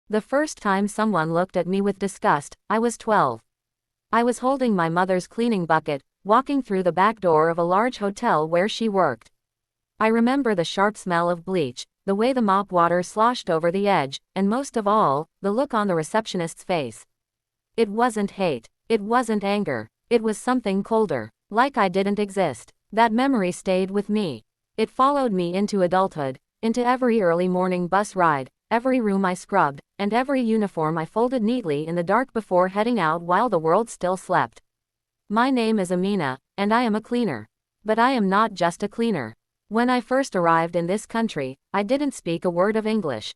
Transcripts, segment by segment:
The first time someone looked at me with disgust, I was 12. I was holding my mother's cleaning bucket, walking through the back door of a large hotel where she worked. I remember the sharp smell of bleach, the way the mop water sloshed over the edge, and most of all, the look on the receptionist's face. It wasn't hate. It wasn't anger. It was something colder. Like I didn't exist. That memory stayed with me. It followed me into adulthood, into every early morning bus ride, every room I scrubbed, and every uniform I folded neatly in the dark before heading out while the world still slept. My name is Amina, and I am a cleaner. But I am not just a cleaner. When I first arrived in this country, I didn't speak a word of English.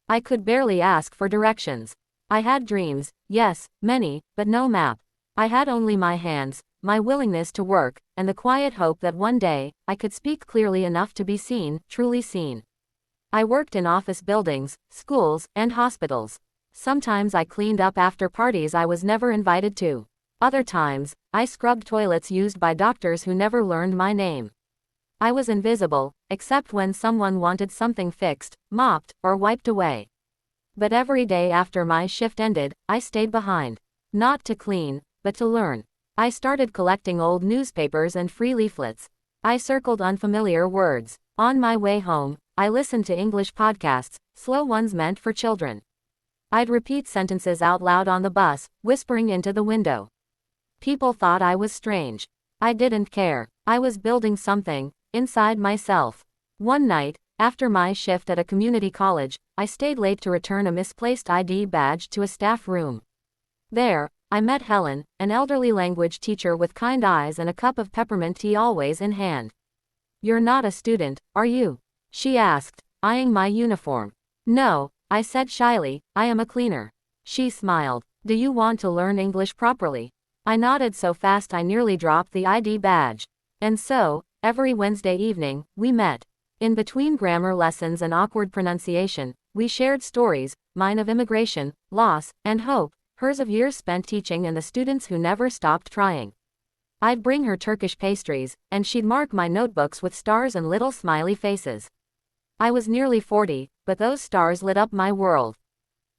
I could barely ask for directions. I had dreams, yes, many, but no map. I had only my hands, my willingness to work, and the quiet hope that one day, I could speak clearly enough to be seen, truly seen. I worked in office buildings, schools, and hospitals. Sometimes I cleaned up after parties I was never invited to. Other times, I scrubbed toilets used by doctors who never learned my name. I was invisible, except when someone wanted something fixed, mopped, or wiped away. But every day after my shift ended, I stayed behind. Not to clean, but to learn. I started collecting old newspapers and free leaflets. I circled unfamiliar words. On my way home, I listened to English podcasts, slow ones meant for children. I'd repeat sentences out loud on the bus, whispering into the window. People thought I was strange. I didn't care. I was building something, inside myself. One night, after my shift at a community college, I stayed late to return a misplaced ID badge to a staff room. There, I met Helen, an elderly language teacher with kind eyes and a cup of peppermint tea always in hand. "You're not a student, are you?" she asked, eyeing my uniform. "No," I said shyly, "I am a cleaner." She smiled. "Do you want to learn English properly?" I nodded so fast I nearly dropped the ID badge. And so, every Wednesday evening, we met. In between grammar lessons and awkward pronunciation, we shared stories, mine of immigration, loss, and hope, hers of years spent teaching and the students who never stopped trying. I'd bring her Turkish pastries, and she'd mark my notebooks with stars and little smiley faces. I was nearly 40, but those stars lit up my world.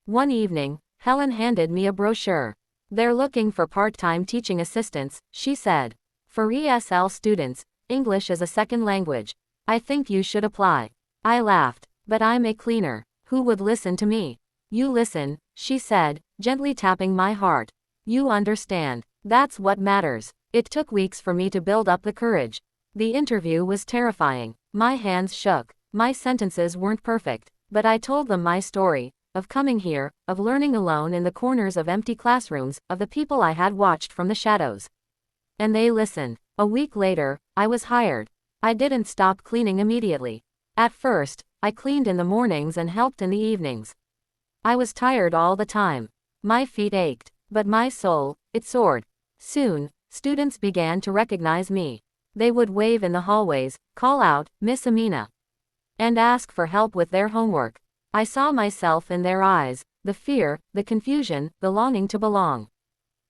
One evening, Helen handed me a brochure. "They're looking for part-time teaching assistants," she said. "For ESL students, English as a second language. I think you should apply." I laughed. "But I'm a cleaner. Who would listen to me?" "You listen," she said, gently tapping my heart. "You understand. That's what matters." It took weeks for me to build up the courage. The interview was terrifying. My hands shook. My sentences weren't perfect. But I told them my story, of coming here, of learning alone in the corners of empty classrooms, of the people I had watched from the shadows. And they listened. A week later, I was hired. I didn't stop cleaning immediately. At first, I cleaned in the mornings and helped in the evenings. I was tired all the time. My feet ached. But my soul, it soared. Soon, students began to recognize me. They would wave in the hallways, call out, "Miss Amina," and ask for help with their homework. I saw myself in their eyes, the fear, the confusion, the longing to belong.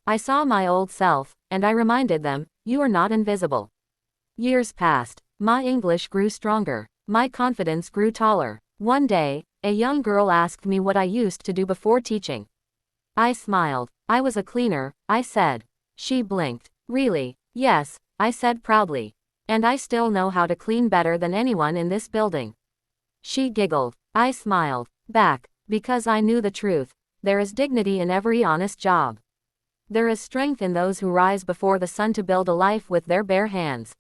I saw my old self, and I reminded them, "You are not invisible." Years passed. My English grew stronger. My confidence grew taller. One day, a young girl asked me what I used to do before teaching. I smiled. "I was a cleaner," I said. She blinked. "Really?" "Yes," I said proudly. "And I still know how to clean better than anyone in this building." She giggled. I smiled back, because I knew the truth. There is dignity in every honest job. There is strength in those who rise before the sun to build a life with their bare hands.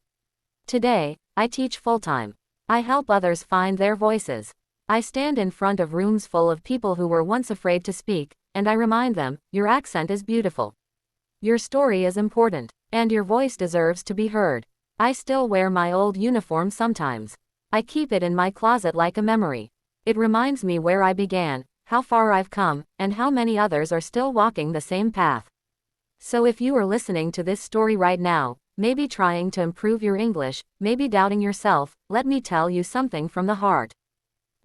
Today, I teach full-time. I help others find their voices. I stand in front of rooms full of people who were once afraid to speak, and I remind them, "Your accent is beautiful. Your story is important, and your voice deserves to be heard." I still wear my old uniform sometimes. I keep it in my closet like a memory. It reminds me where I began, how far I've come, and how many others are still walking the same path. So if you are listening to this story right now, maybe trying to improve your English, maybe doubting yourself, let me tell you something from the heart.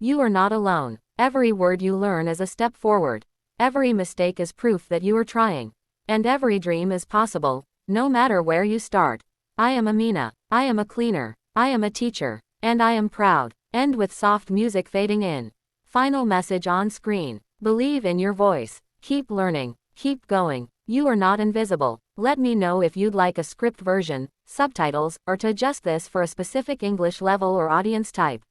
You are not alone. Every word you learn is a step forward. Every mistake is proof that you are trying. And every dream is possible, no matter where you start. I am Amina. I am a cleaner. I am a teacher. And I am proud. End with soft music fading in. Final message on screen. Believe in your voice. Keep learning. Keep going. You are not invisible. Let me know if you'd like a script version, subtitles, or to adjust this for a specific English level or audience type.